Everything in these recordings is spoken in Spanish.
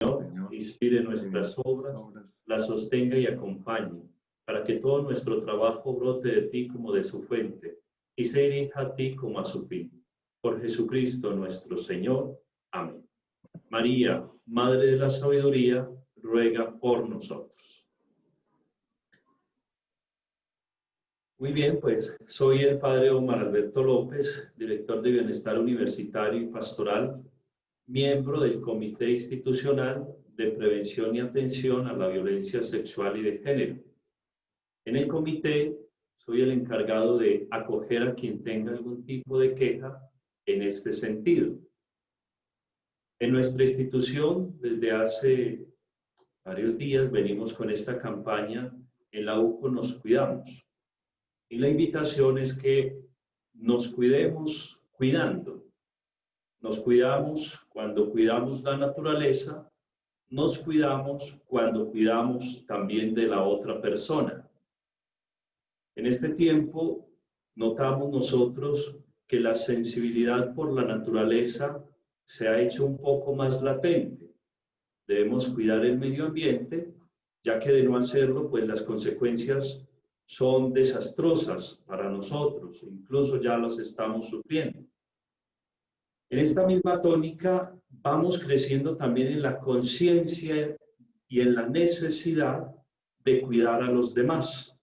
Señor, inspire nuestras obras, las sostenga y acompañe, para que todo nuestro trabajo brote de ti como de su fuente, y se dirija a ti como a su fin. Por Jesucristo nuestro Señor. Amén. María, Madre de la Sabiduría, ruega por nosotros. Muy bien, pues soy el Padre Omar Alberto López, director de Bienestar Universitario y Pastoral, miembro del Comité Institucional de Prevención y Atención a la Violencia Sexual y de Género. En el comité soy el encargado de acoger a quien tenga algún tipo de queja en este sentido. En nuestra institución, desde hace varios días, venimos con esta campaña En la UCO Nos Cuidamos. Y la invitación es que nos cuidemos cuidando. Nos cuidamos cuando cuidamos la naturaleza, nos cuidamos cuando cuidamos también de la otra persona. En este tiempo notamos nosotros que la sensibilidad por la naturaleza se ha hecho un poco más latente. Debemos cuidar el medio ambiente, ya que de no hacerlo, pues las consecuencias son desastrosas para nosotros, incluso ya las estamos sufriendo. En esta misma tónica vamos creciendo también en la conciencia y en la necesidad de cuidar a los demás.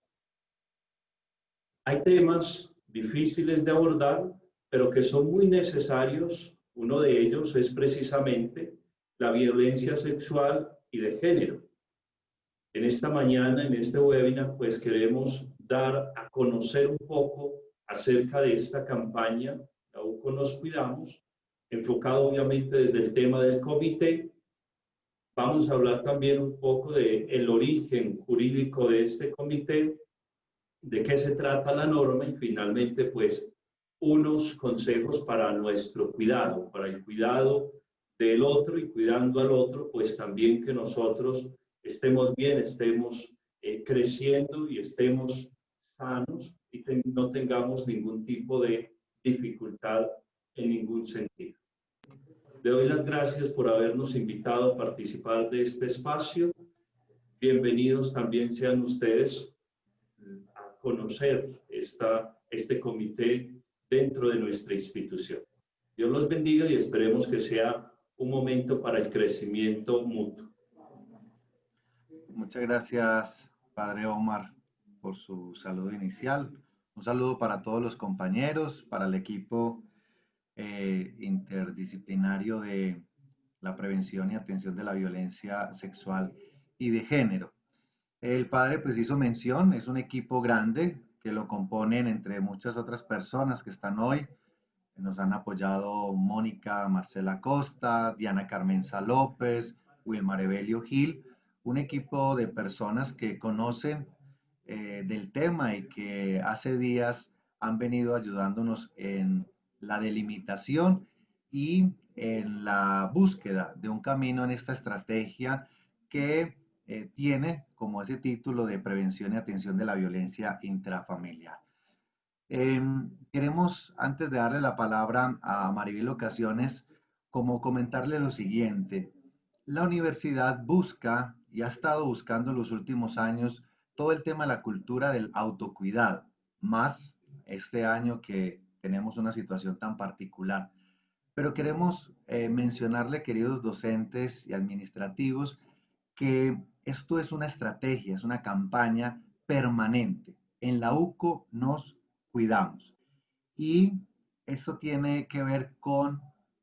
Hay temas difíciles de abordar, pero que son muy necesarios. Uno de ellos es precisamente la violencia sexual y de género. En esta mañana, en este webinar, pues queremos dar a conocer un poco acerca de esta campaña, La UCO Nos Cuidamos, enfocado obviamente desde el tema del comité. Vamos a hablar también un poco del origen jurídico de este comité, de qué se trata la norma y finalmente pues unos consejos para nuestro cuidado, para el cuidado del otro y cuidando al otro, pues también que nosotros estemos bien, estemos creciendo y estemos sanos y no tengamos ningún tipo de dificultad en ningún sentido. Le doy las gracias por habernos invitado a participar de este espacio. Bienvenidos también sean ustedes a conocer este comité dentro de nuestra institución. Dios los bendiga y esperemos que sea un momento para el crecimiento mutuo. Muchas gracias, Padre Omar, por su saludo inicial. Un saludo para todos los compañeros, para el equipo interdisciplinario de la prevención y atención de la violencia sexual y de género. El padre pues hizo mención, es un equipo grande que lo componen entre muchas otras personas que están hoy. Nos han apoyado Mónica Marcela Costa, Diana Carmenza López, Wilmar Evelio Gil, un equipo de personas que conocen del tema y que hace días han venido ayudándonos en la delimitación y en la búsqueda de un camino en esta estrategia que tiene como ese título de prevención y atención de la violencia intrafamiliar. Queremos, antes de darle la palabra a Maribel Ocasiones, como comentarle lo siguiente. La universidad busca y ha estado buscando en los últimos años todo el tema de la cultura del autocuidado, más este año que tenemos una situación tan particular. Pero queremos mencionarle, queridos docentes y administrativos, que esto es una estrategia, es una campaña permanente. En la UCO nos cuidamos. Y esto tiene que ver con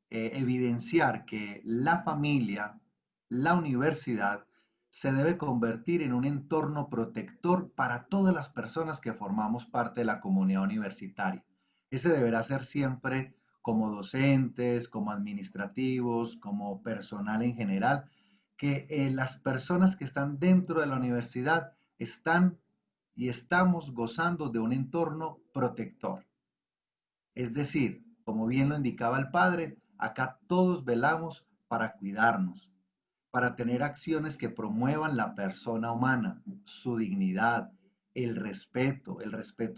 evidenciar que la familia, la universidad, se debe convertir en un entorno protector para todas las personas que formamos parte de la comunidad universitaria. Ese deberá ser siempre como docentes, como administrativos, como personal en general, que las personas que están dentro de la universidad están y estamos gozando de un entorno protector. Es decir, como bien lo indicaba el padre, acá todos velamos para cuidarnos, para tener acciones que promuevan la persona humana, su dignidad, el respeto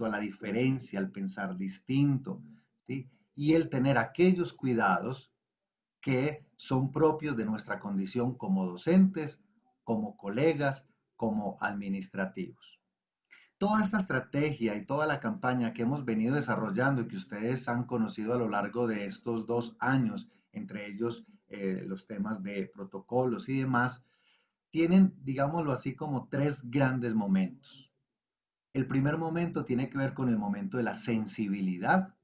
a la diferencia, al pensar distinto, ¿sí? Y el tener aquellos cuidados que son propios de nuestra condición como docentes, como colegas, como administrativos. Toda esta estrategia y toda la campaña que hemos venido desarrollando y que ustedes han conocido a lo largo de estos 2 años, entre ellos los temas de protocolos y demás, tienen, digámoslo así, como 3 grandes momentos. El primer momento tiene que ver con el momento de la sensibilidad,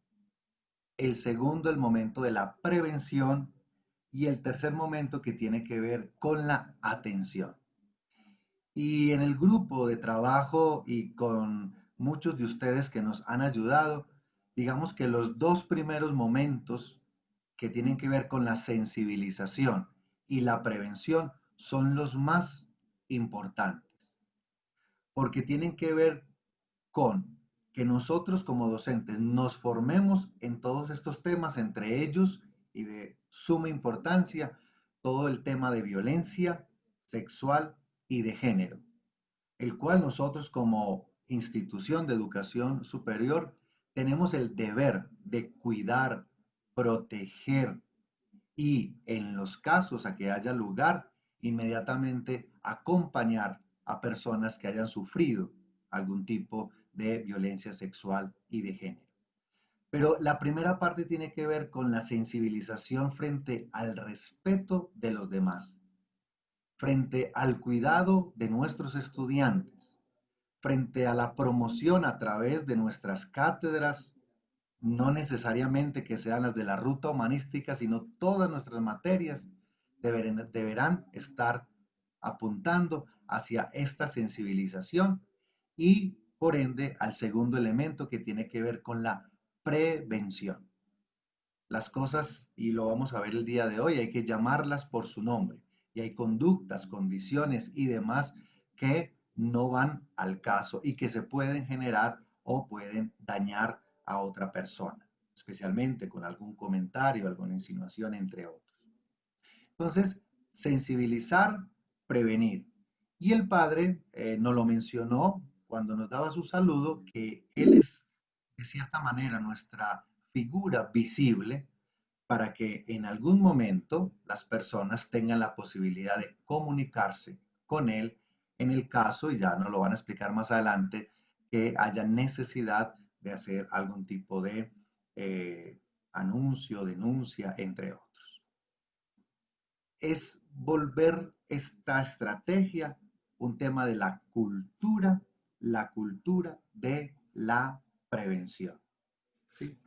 el segundo el momento de la prevención y el tercer momento que tiene que ver con la atención. Y en el grupo de trabajo y con muchos de ustedes que nos han ayudado, digamos que los 2 primeros momentos que tienen que ver con la sensibilización y la prevención son los más importantes, porque tienen que ver con que nosotros como docentes nos formemos en todos estos temas, entre ellos y de suma importancia, todo el tema de violencia sexual y de género, el cual nosotros como institución de educación superior tenemos el deber de cuidar, proteger y en los casos a que haya lugar, inmediatamente acompañar a personas que hayan sufrido algún tipo de violencia sexual y de género. Pero la primera parte tiene que ver con la sensibilización frente al respeto de los demás, frente al cuidado de nuestros estudiantes, frente a la promoción a través de nuestras cátedras, no necesariamente que sean las de la ruta humanística, sino todas nuestras materias deberán estar apuntando hacia esta sensibilización y por ende al segundo elemento que tiene que ver con la prevención. Las cosas, y lo vamos a ver el día de hoy, hay que llamarlas por su nombre y hay conductas, condiciones y demás que no van al caso y que se pueden generar o pueden dañar a otra persona, especialmente con algún comentario, alguna insinuación, entre otros. Entonces, sensibilizar, prevenir. Y el padre nos lo mencionó cuando nos daba su saludo, que él es, de cierta manera, nuestra figura visible para que en algún momento las personas tengan la posibilidad de comunicarse con él en el caso, y ya nos lo van a explicar más adelante, que haya necesidad de hacer algún tipo de anuncio, denuncia, entre otros. Es volver esta estrategia un tema de la cultura de la prevención. ¿Sí?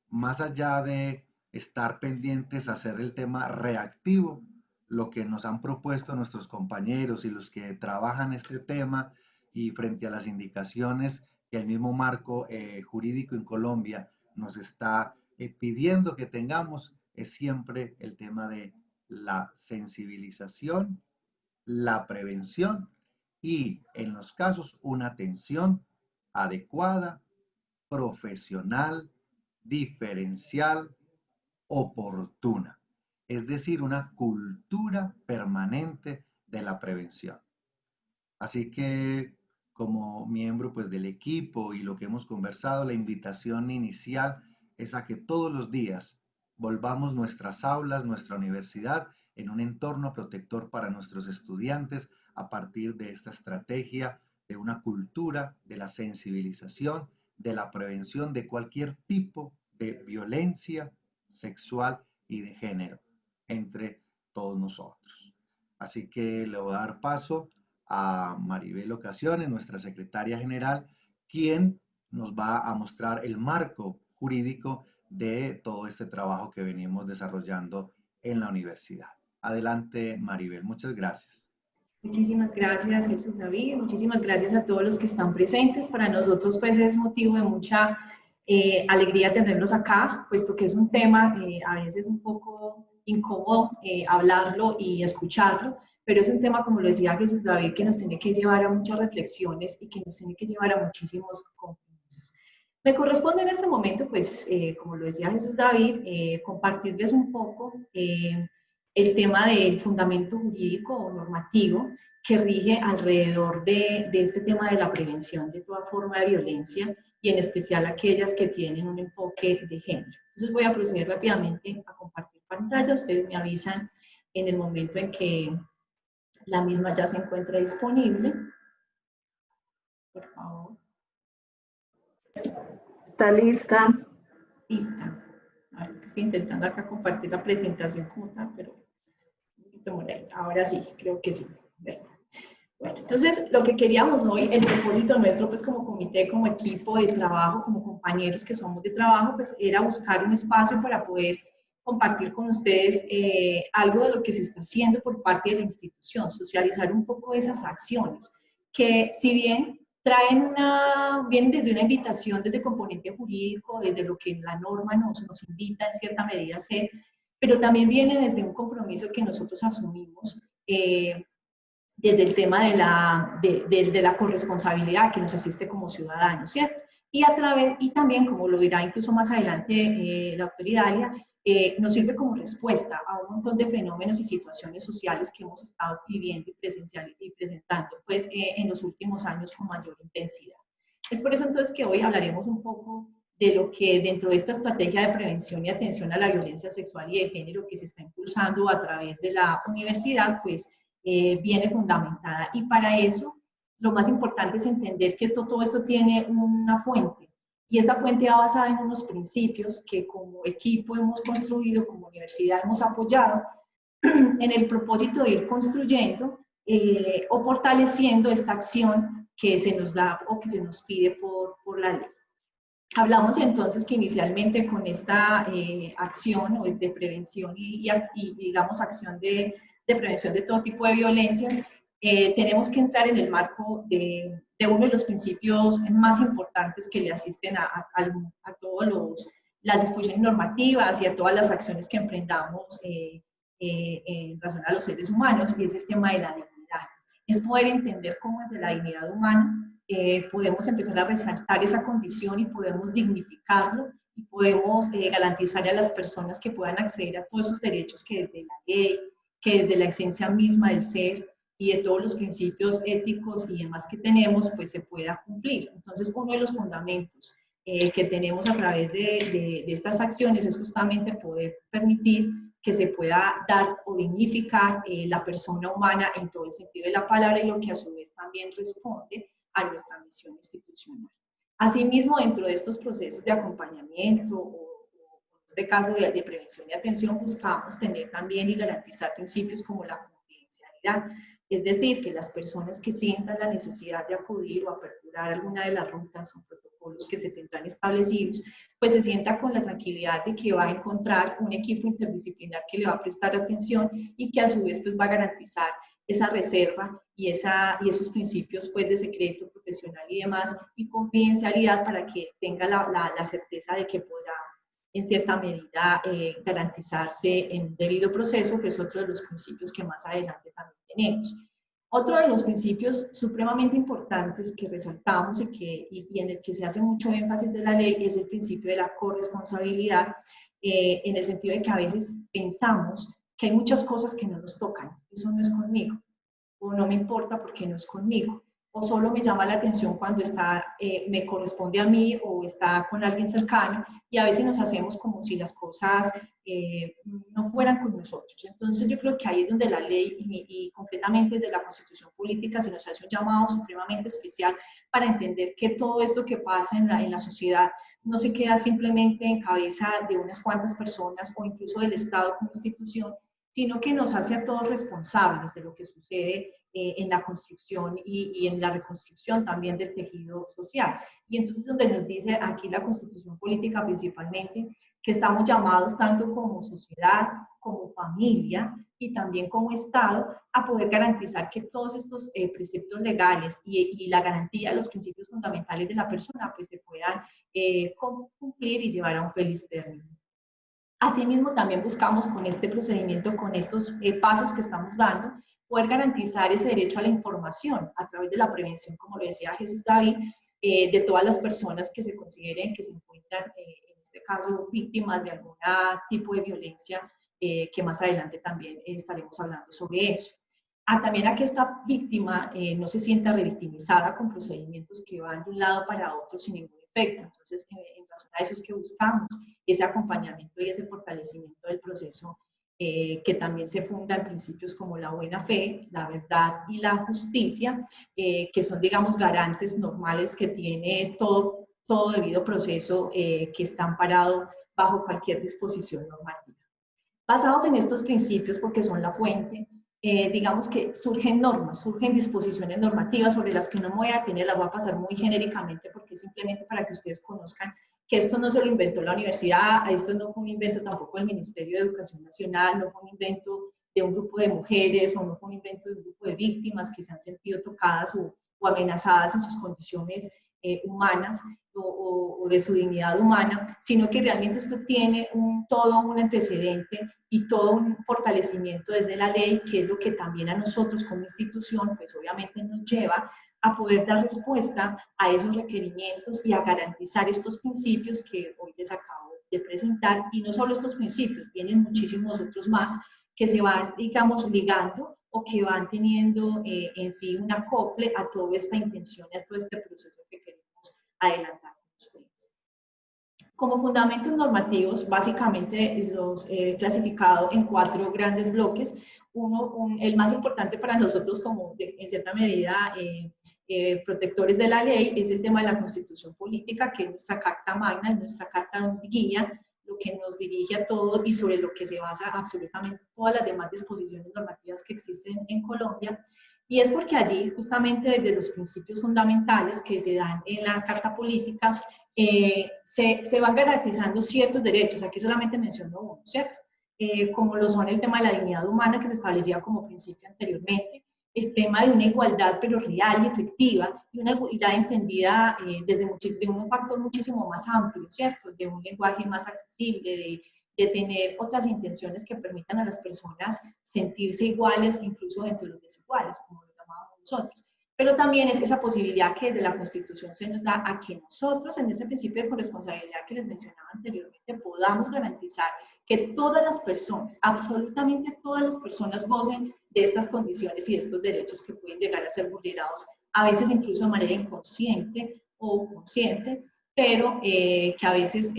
Más allá de estar pendientes a hacer el tema reactivo, lo que nos han propuesto nuestros compañeros y los que trabajan este tema y frente a las indicaciones que el mismo marco jurídico en Colombia nos está pidiendo que tengamos, es siempre el tema de la sensibilización, la prevención y en los casos una atención adecuada, profesional, diferencial, oportuna, es decir, una cultura permanente de la prevención. Así que como miembro pues del equipo y lo que hemos conversado, la invitación inicial es a que todos los días volvamos nuestras aulas, nuestra universidad en un entorno protector para nuestros estudiantes a partir de esta estrategia de una cultura de la sensibilización, de la prevención de cualquier tipo de violencia sexual y de género entre todos nosotros. Así que le voy a dar paso a Maribel Ocasiones, nuestra secretaria general, quien nos va a mostrar el marco jurídico de todo este trabajo que venimos desarrollando en la universidad. Adelante, Maribel. Muchas gracias. Muchísimas gracias, Jesús David. Muchísimas gracias a todos los que están presentes. Para nosotros, pues, es motivo de mucha alegría tenerlos acá, puesto que es un tema a veces un poco incómodo hablarlo y escucharlo, pero es un tema, como lo decía Jesús David, que nos tiene que llevar a muchas reflexiones y que nos tiene que llevar a muchísimos compromisos. Me corresponde en este momento, pues, como lo decía Jesús David, compartirles un poco el tema del fundamento jurídico o normativo que rige alrededor de este tema de la prevención de toda forma de violencia y en especial aquellas que tienen un enfoque de género. Entonces voy a proceder rápidamente a compartir pantalla, ustedes me avisan en el momento en que la misma ya se encuentra disponible. Por favor. Está lista. Lista. A ver, estoy intentando acá compartir la presentación como tal, pero un poquito por ahí. Ahora sí, creo que sí. Bueno, entonces lo que queríamos hoy, el propósito nuestro, pues como comité, como equipo de trabajo, como compañeros que somos de trabajo, pues era buscar un espacio para poder compartir con ustedes algo de lo que se está haciendo por parte de la institución, socializar un poco de esas acciones, que si bien vienen desde una invitación, desde el componente jurídico, desde lo que la norma nos invita en cierta medida a hacer, pero también vienen desde un compromiso que nosotros asumimos desde el tema de la corresponsabilidad que nos asiste como ciudadanos, ¿cierto? Y también, como lo dirá incluso más adelante la doctora Idalia, nos sirve como respuesta a un montón de fenómenos y situaciones sociales que hemos estado viviendo y presentando pues, en los últimos años con mayor intensidad. Es por eso entonces que hoy hablaremos un poco de lo que dentro de esta estrategia de prevención y atención a la violencia sexual y de género que se está impulsando a través de la universidad, pues viene fundamentada. Y para eso, lo más importante es entender que todo esto tiene una fuente. Y esta fuente va basada en unos principios que como equipo hemos construido, como universidad hemos apoyado, en el propósito de ir construyendo o fortaleciendo esta acción que se nos da o que se nos pide por la ley. Hablamos entonces que inicialmente con esta acción de prevención y digamos acción de prevención de todo tipo de violencias, tenemos que entrar en el marco de uno de los principios más importantes que le asisten a todas las disposiciones normativas y a todas las acciones que emprendamos en relación a los seres humanos, y es el tema de la dignidad. Es poder entender cómo desde la dignidad humana podemos empezar a resaltar esa condición y podemos dignificarlo y podemos garantizar a las personas que puedan acceder a todos esos derechos que desde la ley, que desde la esencia misma del ser y de todos los principios éticos y demás que tenemos, pues se pueda cumplir. Entonces, uno de los fundamentos que tenemos a través de estas acciones es justamente poder permitir que se pueda dar o dignificar la persona humana en todo el sentido de la palabra y lo que a su vez también responde a nuestra misión institucional. Asimismo, dentro de estos procesos de acompañamiento o en este caso de prevención y atención, buscamos tener también y garantizar principios como la confidencialidad, es decir, que las personas que sientan la necesidad de acudir o aperturar alguna de las rutas o protocolos que se tendrán establecidos, pues se sienta con la tranquilidad de que va a encontrar un equipo interdisciplinar que le va a prestar atención y que a su vez pues va a garantizar esa reserva y esos principios pues de secreto profesional y demás y confidencialidad para que tenga la certeza de que podrá en cierta medida garantizarse en debido proceso, que es otro de los principios que más adelante también tenemos. Otro de los principios supremamente importantes que resaltamos y en el que se hace mucho énfasis de la ley es el principio de la corresponsabilidad, en el sentido de que a veces pensamos que hay muchas cosas que no nos tocan, eso no es conmigo, o no me importa porque no es conmigo, o solo me llama la atención cuando me corresponde a mí o está con alguien cercano, y a veces nos hacemos como si las cosas no fueran con nosotros. Entonces yo creo que ahí es donde la ley y concretamente desde la Constitución Política se nos hace un llamado supremamente especial para entender que todo esto que pasa en la sociedad no se queda simplemente en cabeza de unas cuantas personas o incluso del Estado como institución, sino que nos hace a todos responsables de lo que sucede en la construcción y en la reconstrucción también del tejido social. Y entonces donde nos dice aquí la Constitución Política principalmente, que estamos llamados tanto como sociedad, como familia y también como Estado a poder garantizar que todos estos preceptos legales y la garantía de los principios fundamentales de la persona pues se puedan cumplir y llevar a un feliz término. Asimismo, también buscamos con este procedimiento, con estos pasos que estamos dando, poder garantizar ese derecho a la información a través de la prevención, como lo decía Jesús David, de todas las personas que se consideren que se encuentran, en este caso, víctimas de algún tipo de violencia, que más adelante también estaremos hablando sobre eso. También a que esta víctima no se sienta revictimizada con procedimientos que van de un lado para otro sin ningún efecto. Entonces, en razón a eso es que buscamos ese acompañamiento y ese fortalecimiento del proceso que también se funda en principios como la buena fe, la verdad y la justicia, que son, digamos, garantes normales que tiene todo debido proceso que está amparado bajo cualquier disposición normativa. Basados en estos principios, porque son la fuente, digamos que surgen normas, surgen disposiciones normativas sobre las que no me voy a tener, las voy a pasar muy genéricamente porque es simplemente para que ustedes conozcan que esto no se lo inventó la universidad, esto no fue un invento tampoco del Ministerio de Educación Nacional, no fue un invento de un grupo de mujeres o no fue un invento de un grupo de víctimas que se han sentido tocadas o amenazadas en sus condiciones humanas o de su dignidad humana, sino que realmente esto tiene todo un antecedente y todo un fortalecimiento desde la ley, que es lo que también a nosotros como institución, pues obviamente nos lleva a poder dar respuesta a esos requerimientos y a garantizar estos principios que hoy les acabo de presentar. Y no solo estos principios, vienen muchísimos otros más que se van, digamos, ligando o que van teniendo en sí un acople a toda esta intención y a todo este proceso que queremos adelantar con ustedes. Como fundamentos normativos, básicamente los he clasificado en 4 grandes bloques. El más importante para nosotros como en cierta medida protectores de la ley es el tema de la Constitución Política, que es nuestra carta magna, es nuestra carta guía, lo que nos dirige a todo y sobre lo que se basa absolutamente todas las demás disposiciones normativas que existen en Colombia. Y es porque allí, justamente desde los principios fundamentales que se dan en la Carta Política, se van garantizando ciertos derechos. Aquí solamente menciono uno, ¿cierto? Como lo son el tema de la dignidad humana, que se establecía como principio anteriormente, el tema de una igualdad pero real y efectiva, y una igualdad entendida de un factor muchísimo más amplio, ¿cierto? De un lenguaje más accesible, de tener otras intenciones que permitan a las personas sentirse iguales, incluso entre los desiguales, como lo llamamos nosotros. Pero también es esa posibilidad que desde la Constitución se nos da a que nosotros, en ese principio de corresponsabilidad que les mencionaba anteriormente, podamos garantizar que todas las personas, absolutamente todas las personas, gocen de estas condiciones y de estos derechos que pueden llegar a ser vulnerados, a veces incluso de manera inconsciente o consciente, pero que a veces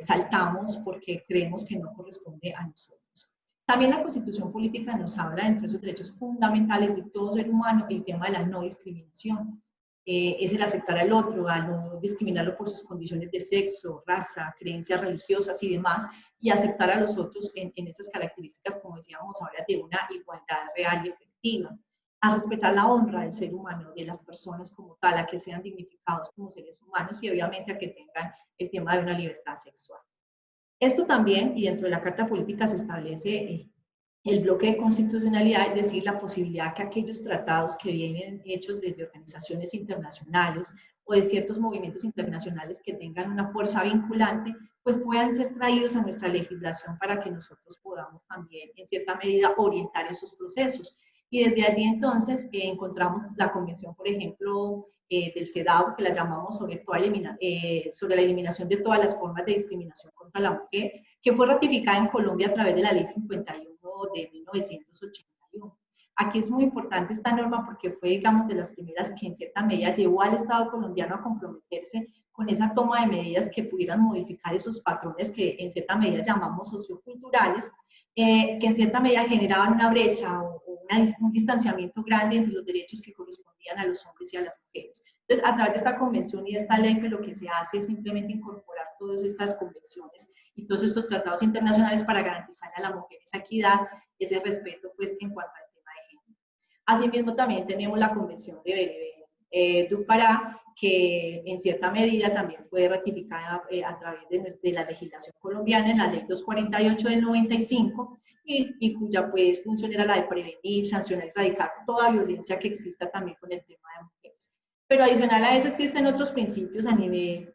saltamos porque creemos que no corresponde a nosotros. También la Constitución Política nos habla, entre esos derechos fundamentales de todo ser humano, el tema de la no discriminación. Es el aceptar al otro, a no discriminarlo por sus condiciones de sexo, raza, creencias religiosas y demás, y aceptar a los otros en esas características, como decíamos ahora, de una igualdad real y efectiva. A respetar la honra del ser humano, de las personas como tal, a que sean dignificados como seres humanos y obviamente a que tengan el tema de una libertad sexual. Esto también, y dentro de la Carta Política se establece el bloque de constitucionalidad, es decir, la posibilidad que aquellos tratados que vienen hechos desde organizaciones internacionales o de ciertos movimientos internacionales que tengan una fuerza vinculante, pues puedan ser traídos a nuestra legislación para que nosotros podamos también, en cierta medida, orientar esos procesos. Y desde allí entonces encontramos la convención, por ejemplo, del CEDAW, que la llamamos sobre la eliminación de todas las formas de discriminación contra la mujer, que fue ratificada en Colombia a través de la Ley 51 de 1981. Aquí es muy importante esta norma porque fue, digamos, de las primeras que en cierta medida llevó al Estado colombiano a comprometerse con esa toma de medidas que pudieran modificar esos patrones que en cierta medida llamamos socioculturales, que en cierta medida generaban una brecha o un distanciamiento grande entre los derechos que correspondían a los hombres y a las mujeres. Entonces, a través de esta convención y de esta ley, pues lo que se hace es simplemente incorporar todas estas convenciones y todos estos tratados internacionales para garantizar a la mujer esa equidad, ese respeto, pues, en cuanto al tema de género. Asimismo, también tenemos la Convención de Dupará, que en cierta medida también fue ratificada a través de la legislación colombiana en la Ley 248 del 95 y cuya pues, función era la de prevenir, sancionar y erradicar toda violencia que exista también con el tema de mujeres. Pero adicional a eso existen otros principios a nivel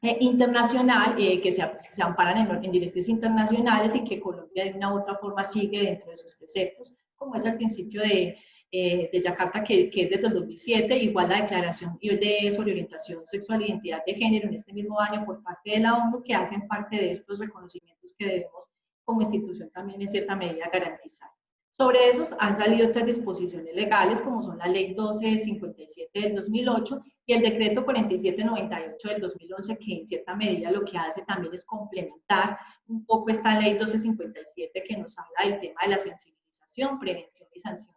internacional que se amparan en directrices internacionales y que Colombia de una u otra forma sigue dentro de sus preceptos, como es el principio de Yakarta, que es desde el 2007, igual la Declaración sobre Orientación Sexual e Identidad de Género en este mismo año por parte de la ONU, que hacen parte de estos reconocimientos que debemos como institución también en cierta medida garantizar. Sobre esos han salido 3 disposiciones legales, como son la Ley 1257 del 2008 y el Decreto 4798 del 2011, que en cierta medida lo que hace también es complementar un poco esta Ley 1257 que nos habla del tema de la sensibilización, prevención y sanción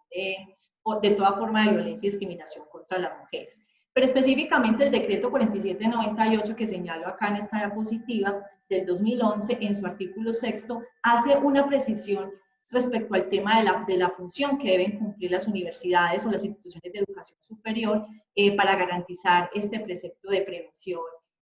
de toda forma de violencia y discriminación contra las mujeres. Pero específicamente el Decreto 4798 que señalo acá en esta diapositiva del 2011, en su artículo 6, hace una precisión respecto al tema de la función que deben cumplir las universidades o las instituciones de educación superior para garantizar este precepto de prevención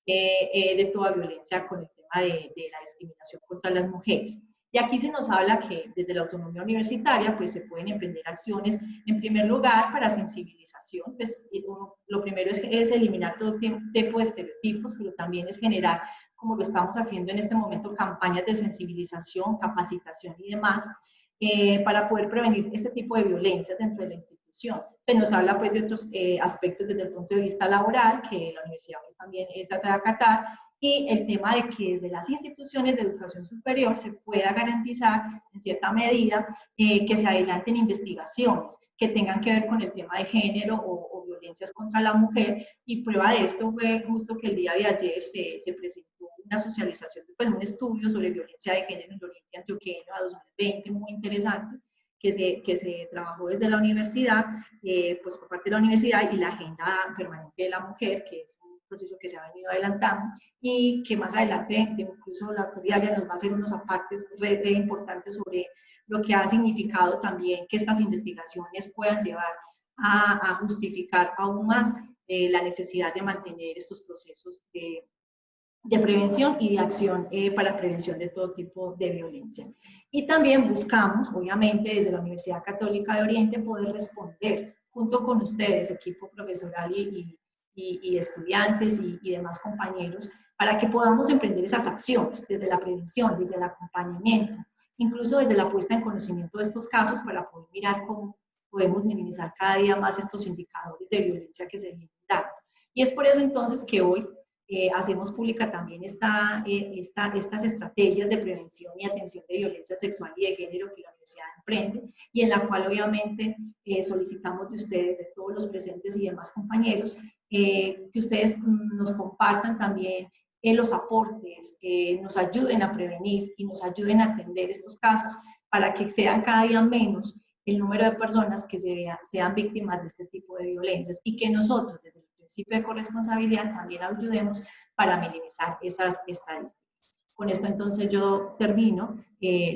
de toda violencia con el tema de la discriminación contra las mujeres. Y aquí se nos habla que desde la autonomía universitaria pues se pueden emprender acciones, en primer lugar, para sensibilización. Pues, lo primero es eliminar todo tipo de estereotipos, pero también es generar, como lo estamos haciendo en este momento, campañas de sensibilización, capacitación y demás, para poder prevenir este tipo de violencias dentro de la institución. Se nos habla pues de otros aspectos desde el punto de vista laboral, que la universidad pues también trata de acatar, y el tema de que desde las instituciones de educación superior se pueda garantizar en cierta medida que se adelanten investigaciones que tengan que ver con el tema de género o violencias contra la mujer, y prueba de esto fue justo que el día de ayer se presentó una socialización, pues un estudio sobre violencia de género en el Oriente Antioqueño a 2020, muy interesante, que se trabajó desde la universidad, pues por parte de la universidad, y la Agenda Permanente de la Mujer, que es un proceso que se ha venido adelantando y que más adelante incluso la autoridad ya nos va a hacer unos apartes re importantes sobre lo que ha significado también que estas investigaciones puedan llevar a justificar aún más la necesidad de mantener estos procesos de prevención y de acción para prevención de todo tipo de violencia. Y también buscamos, obviamente, desde la Universidad Católica de Oriente, poder responder junto con ustedes, equipo profesoral y estudiantes y demás compañeros, para que podamos emprender esas acciones desde la prevención, desde el acompañamiento, incluso desde la puesta en conocimiento de estos casos, para poder mirar cómo podemos minimizar cada día más estos indicadores de violencia que se vienen dando. Y es por eso entonces que hoy hacemos pública también estas estrategias de prevención y atención de violencia sexual y de género que la universidad emprende, y en la cual obviamente solicitamos de ustedes, de todos los presentes y demás compañeros, que ustedes nos compartan también los aportes, nos ayuden a prevenir y nos ayuden a atender estos casos para que sean cada día menos el número de personas que sean víctimas de este tipo de violencias, y que nosotros desde el principio de corresponsabilidad también ayudemos para minimizar esas estadísticas. Con esto entonces yo termino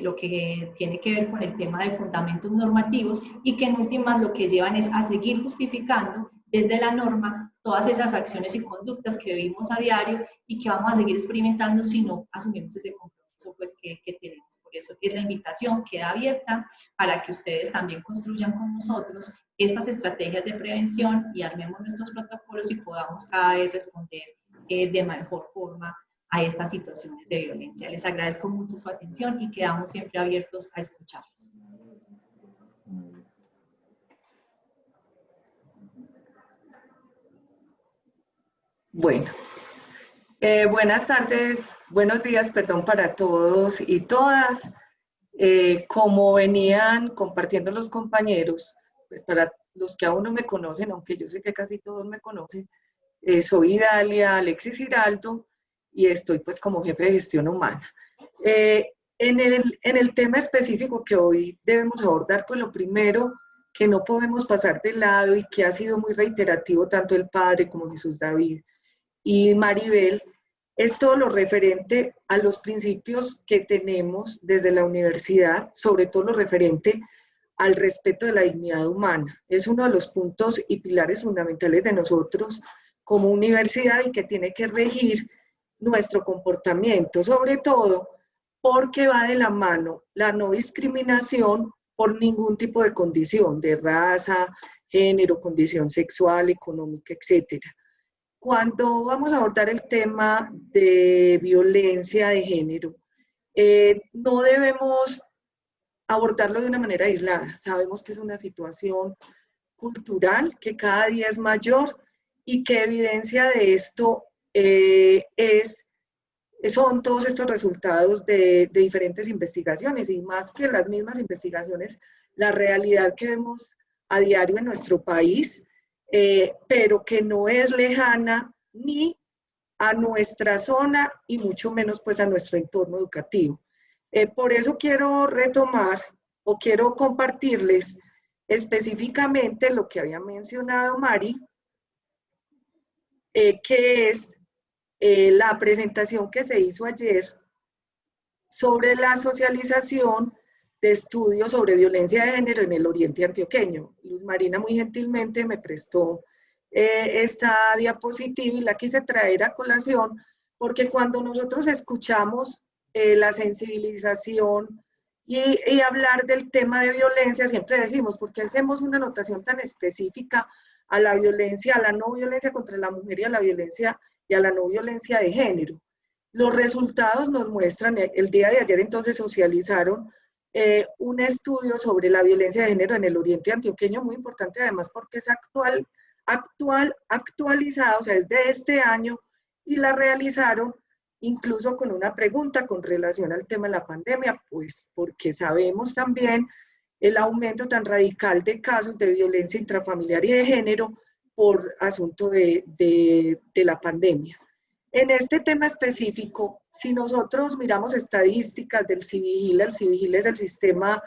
lo que tiene que ver con el tema de fundamentos normativos, y que en últimas lo que llevan es a seguir justificando desde la norma todas esas acciones y conductas que vivimos a diario y que vamos a seguir experimentando si no asumimos ese compromiso pues, que tenemos. Por eso es la invitación, queda abierta para que ustedes también construyan con nosotros estas estrategias de prevención y armemos nuestros protocolos y podamos cada vez responder de mejor forma a estas situaciones de violencia. Les agradezco mucho su atención y quedamos siempre abiertos a escucharles. Bueno, buenas tardes, buenos días, perdón, para todos y todas. Como venían compartiendo los compañeros, pues para los que aún no me conocen, aunque yo sé que casi todos me conocen, soy Dalia Alexis Giraldo y estoy pues como jefe de gestión humana. En el tema específico que hoy debemos abordar, pues lo primero que no podemos pasar de lado y que ha sido muy reiterativo tanto el padre como Jesús David y Maribel, es todo lo referente a los principios que tenemos desde la universidad, sobre todo lo referente al respeto de la dignidad humana. Es uno de los puntos y pilares fundamentales de nosotros como universidad y que tiene que regir nuestro comportamiento, sobre todo porque va de la mano la no discriminación por ningún tipo de condición, de raza, género, condición sexual, económica, etcétera. Cuando vamos a abordar el tema de violencia de género, no debemos abordarlo de una manera aislada. Sabemos que es una situación cultural que cada día es mayor y que evidencia de esto son todos estos resultados de diferentes investigaciones, y más que las mismas investigaciones, la realidad que vemos a diario en nuestro país, pero que no es lejana ni a nuestra zona y mucho menos pues a nuestro entorno educativo. Por eso quiero retomar o quiero compartirles específicamente lo que había mencionado Mari, que es la presentación que se hizo ayer sobre la socialización de estudios sobre violencia de género en el oriente antioqueño. Luz Marina muy gentilmente me prestó esta diapositiva y la quise traer a colación porque cuando nosotros escuchamos la sensibilización y hablar del tema de violencia, siempre decimos, ¿por qué hacemos una notación tan específica a la violencia, a la no violencia contra la mujer y a la violencia y a la no violencia de género? Los resultados nos muestran, el día de ayer entonces socializaron un estudio sobre la violencia de género en el oriente antioqueño, muy importante además porque es actualizado, o sea, es de este año, y la realizaron incluso con una pregunta con relación al tema de la pandemia, pues porque sabemos también el aumento tan radical de casos de violencia intrafamiliar y de género por asunto de la pandemia. En este tema específico, si nosotros miramos estadísticas del CIVIGILA, el CIVIGILA es el sistema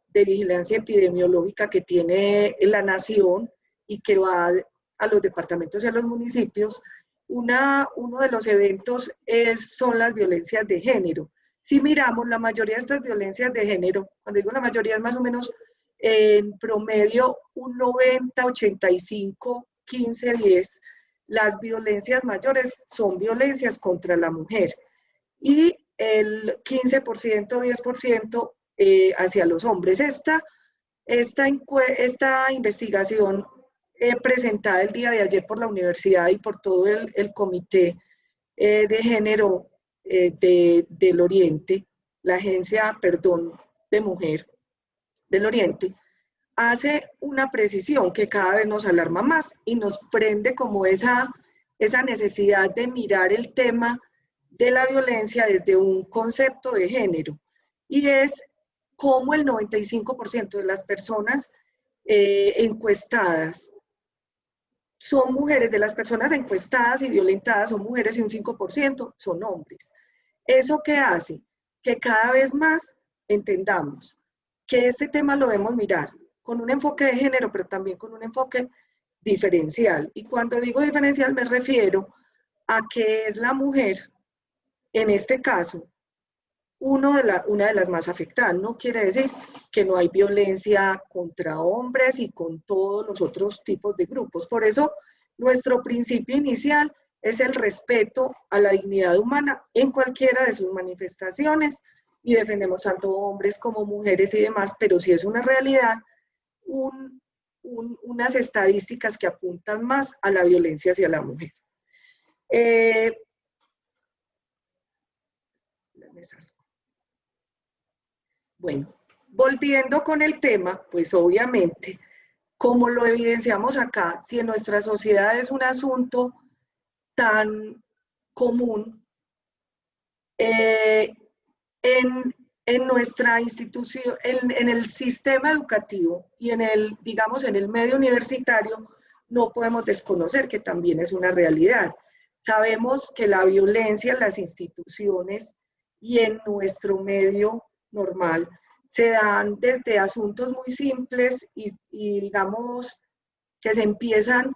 de vigilancia epidemiológica que tiene la nación y que va a los departamentos y a los municipios, uno de los eventos son las violencias de género. Si miramos, la mayoría de estas violencias de género, cuando digo la mayoría es más o menos en promedio un 90, 85, 15, 10, las violencias mayores son violencias contra la mujer y el 15%, 10% hacia los hombres. Esta investigación presentada el día de ayer por la universidad y por todo el comité de género del Oriente, la agencia, de mujer del Oriente, hace una precisión que cada vez nos alarma más y nos prende como esa necesidad de mirar el tema de la violencia desde un concepto de género. Y es como el 95% de las personas encuestadas son mujeres, de las personas encuestadas y violentadas son mujeres y un 5% son hombres. ¿Eso qué hace? Que cada vez más entendamos que este tema lo debemos mirar con un enfoque de género, pero también con un enfoque diferencial. Y cuando digo diferencial me refiero a que es la mujer, en este caso, una de las más afectadas. No quiere decir que no hay violencia contra hombres y con todos los otros tipos de grupos. Por eso, nuestro principio inicial es el respeto a la dignidad humana en cualquiera de sus manifestaciones y defendemos tanto hombres como mujeres y demás, pero sí es una realidad unas estadísticas que apuntan más a la violencia hacia la mujer. Bueno, volviendo con el tema, pues obviamente, como lo evidenciamos acá, si en nuestra sociedad es un asunto tan común, en nuestra institución, en el sistema educativo y digamos, en el medio universitario, no podemos desconocer que también es una realidad. Sabemos que la violencia en las instituciones y en nuestro medio normal se dan desde asuntos muy simples y digamos que se empiezan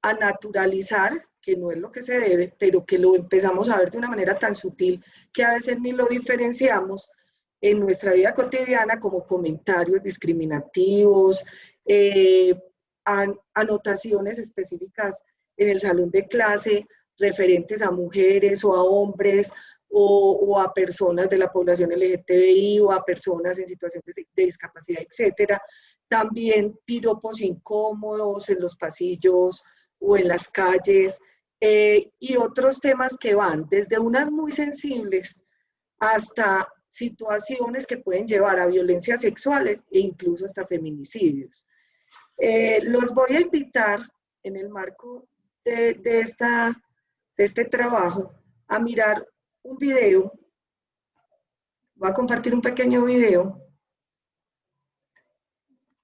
a naturalizar, que no es lo que se debe, pero que lo empezamos a ver de una manera tan sutil que a veces ni lo diferenciamos en nuestra vida cotidiana, como comentarios discriminativos, anotaciones específicas en el salón de clase referentes a mujeres o a hombres o a personas de la población LGTBI o a personas en situaciones de discapacidad, etc. También piropos incómodos en los pasillos o en las calles, y otros temas que van desde unas muy sensibles hasta situaciones que pueden llevar a violencias sexuales e incluso hasta feminicidios. Los voy a invitar en el marco de este trabajo a mirar un video. Voy a compartir un pequeño video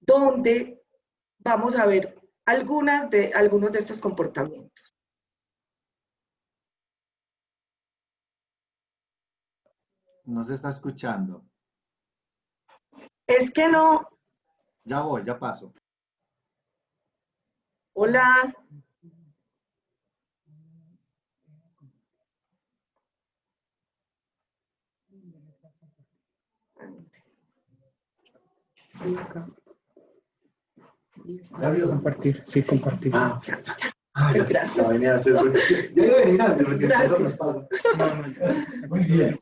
donde vamos a ver algunos de estos comportamientos. No se está escuchando. Es que no. Ya voy, ya paso. Hola. Ya voy a compartir, sí, compartir. Gracias. Ya venía a hacer. Ya iba a venir antes, porque Gracias. eso nos pasa. No, no, ya. Muy bien.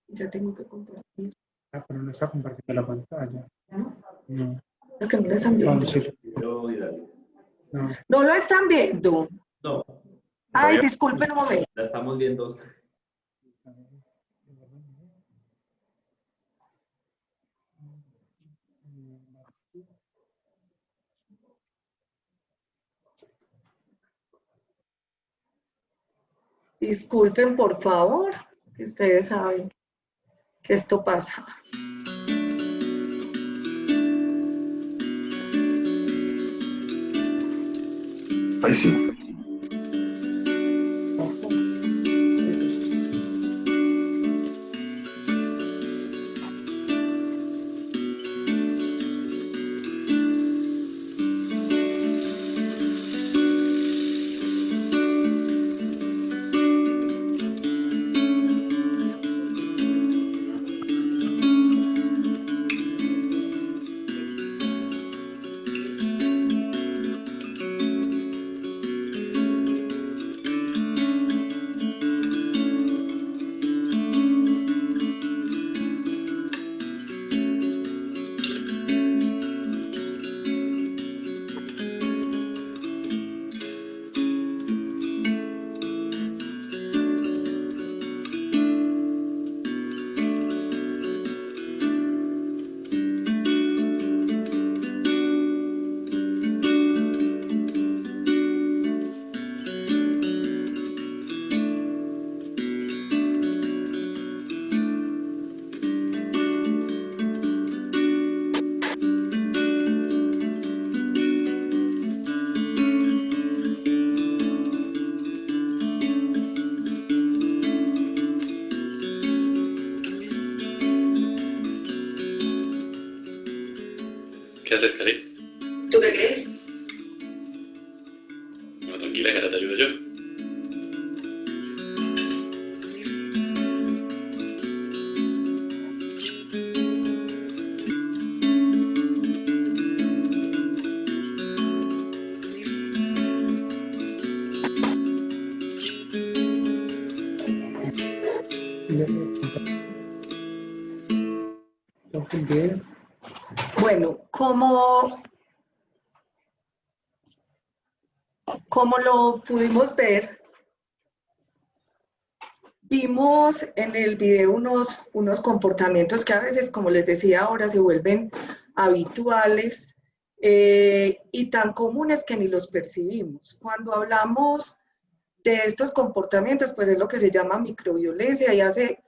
Ya tengo que compartir. Ah, pero no está compartiendo la pantalla. ¿No? No. Lo que no lo están viendo. No, sí. Pero, y dale. No. No lo están viendo. No, Ay, disculpen un momento. la estamos viendo. Disculpen, por favor, que ustedes saben que esto pasa. Ahí sí. ¿Qué haces, Cari? ¿Tú qué crees? No, tranquila, que ahora te ayudo yo. Bueno, como lo pudimos ver, vimos en el video unos comportamientos que a veces, como les decía ahora, se vuelven habituales y tan comunes que ni los percibimos. Cuando hablamos de estos comportamientos, pues es lo que se llama microviolencia y hace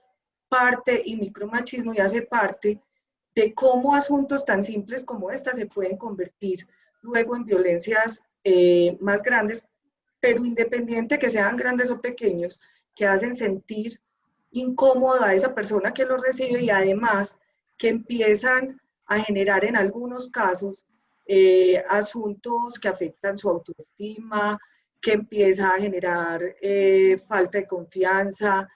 parte, y micromachismo, y hace parte de cómo asuntos tan simples como esta se pueden convertir luego en violencias más grandes, pero independiente que sean grandes o pequeños, que hacen sentir incómoda a esa persona que lo recibe y además que empiezan a generar en algunos casos asuntos que afectan su autoestima, que empieza a generar falta de confianza,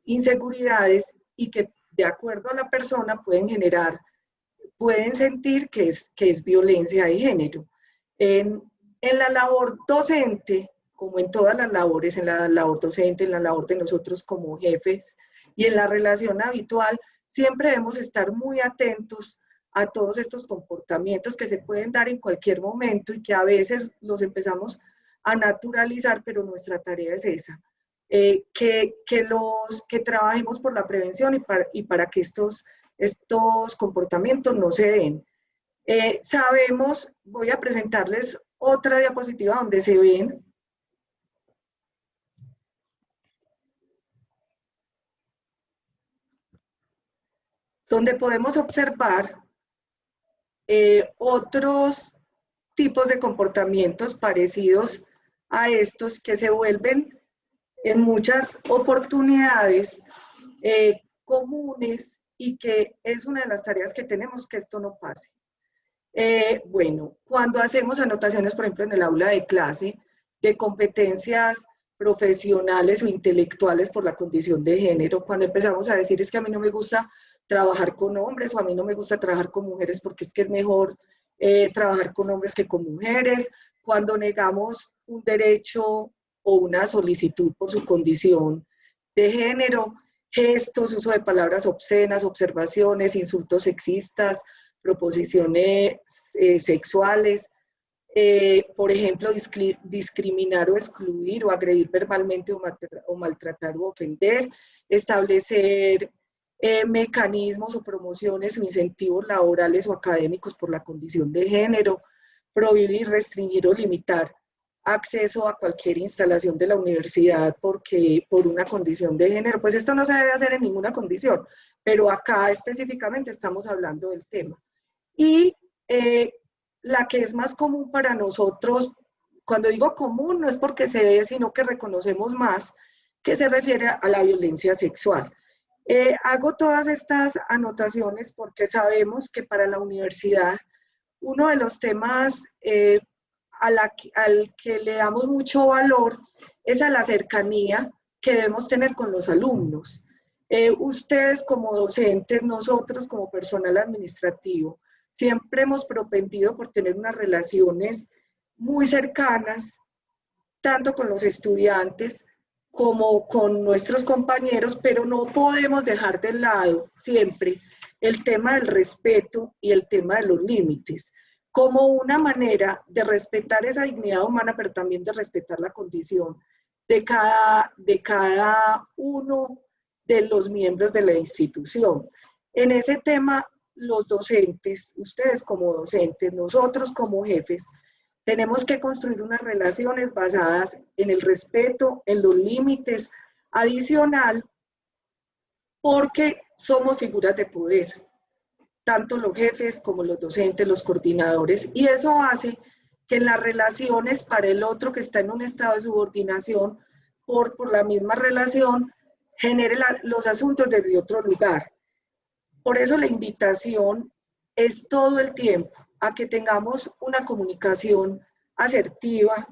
inseguridades y que de acuerdo a la persona pueden sentir que es violencia de género. En la labor docente, como en todas las labores, en la labor docente, en la labor de nosotros como jefes y en la relación habitual, siempre debemos estar muy atentos a todos estos comportamientos que se pueden dar en cualquier momento y que a veces los empezamos a naturalizar, pero nuestra tarea es esa, que trabajemos por la prevención y para que estos comportamientos no se den. Sabemos, voy a presentarles otra diapositiva donde se ven donde podemos observar otros tipos de comportamientos parecidos a estos que se vuelven en muchas oportunidades comunes y que es una de las tareas que tenemos que esto no pase. Bueno, cuando hacemos anotaciones, por ejemplo, en el aula de clase, de competencias profesionales o intelectuales por la condición de género, cuando empezamos a decir es que a mí no me gusta trabajar con hombres o a mí no me gusta trabajar con mujeres porque es que es mejor trabajar con hombres que con mujeres, cuando negamos un derecho o una solicitud por su condición de género, gestos, uso de palabras obscenas, observaciones, insultos sexistas, proposiciones sexuales, por ejemplo, discriminar o excluir o agredir verbalmente o maltratar o ofender, establecer mecanismos o promociones o incentivos laborales o académicos por la condición de género, prohibir, restringir o limitar acceso a cualquier instalación de la universidad por una condición de género. Pues esto no se debe hacer en ninguna condición, pero acá específicamente estamos hablando del tema. Y la que es más común para nosotros, cuando digo común no es porque se dé, sino que reconocemos más, que se refiere a la violencia sexual. Hago todas estas anotaciones porque sabemos que para la universidad uno de los temas al que le damos mucho valor es a la cercanía que debemos tener con los alumnos. Ustedes como docentes, nosotros como personal administrativo, siempre hemos propendido por tener unas relaciones muy cercanas, tanto con los estudiantes como con nuestros compañeros, pero no podemos dejar de lado siempre el tema del respeto y el tema de los límites, como una manera de respetar esa dignidad humana, pero también de respetar la condición de cada uno de los miembros de la institución. En ese tema, los docentes, ustedes como docentes, nosotros como jefes, tenemos que construir unas relaciones basadas en el respeto, en los límites, adicional, porque somos figuras de poder, tanto los jefes como los docentes, los coordinadores, y eso hace que en las relaciones para el otro que está en un estado de subordinación, por la misma relación, genere los asuntos desde otro lugar. Por eso la invitación es todo el tiempo a que tengamos una comunicación asertiva,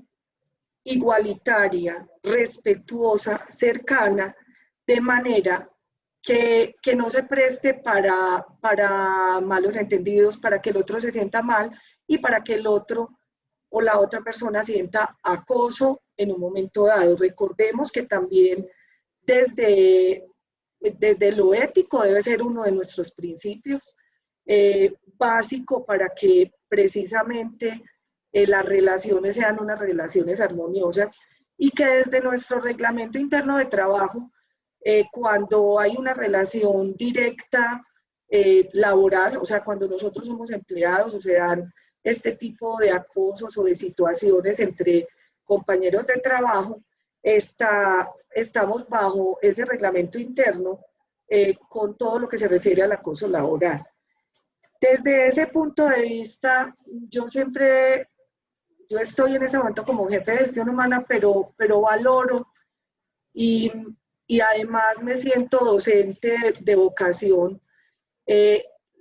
igualitaria, respetuosa, cercana, de manera que no se preste para malos entendidos, para que el otro se sienta mal y para que el otro o la otra persona sienta acoso en un momento dado. Recordemos que también desde lo ético debe ser uno de nuestros principios básico para que precisamente las relaciones sean unas relaciones armoniosas y que desde nuestro reglamento interno de trabajo, cuando hay una relación directa laboral, o sea, cuando nosotros somos empleados o se dan este tipo de acosos o de situaciones entre compañeros de trabajo, estamos bajo ese reglamento interno con todo lo que se refiere al acoso laboral. Desde ese punto de vista, yo estoy en ese momento como jefe de gestión humana, pero valoro y además me siento docente de vocación.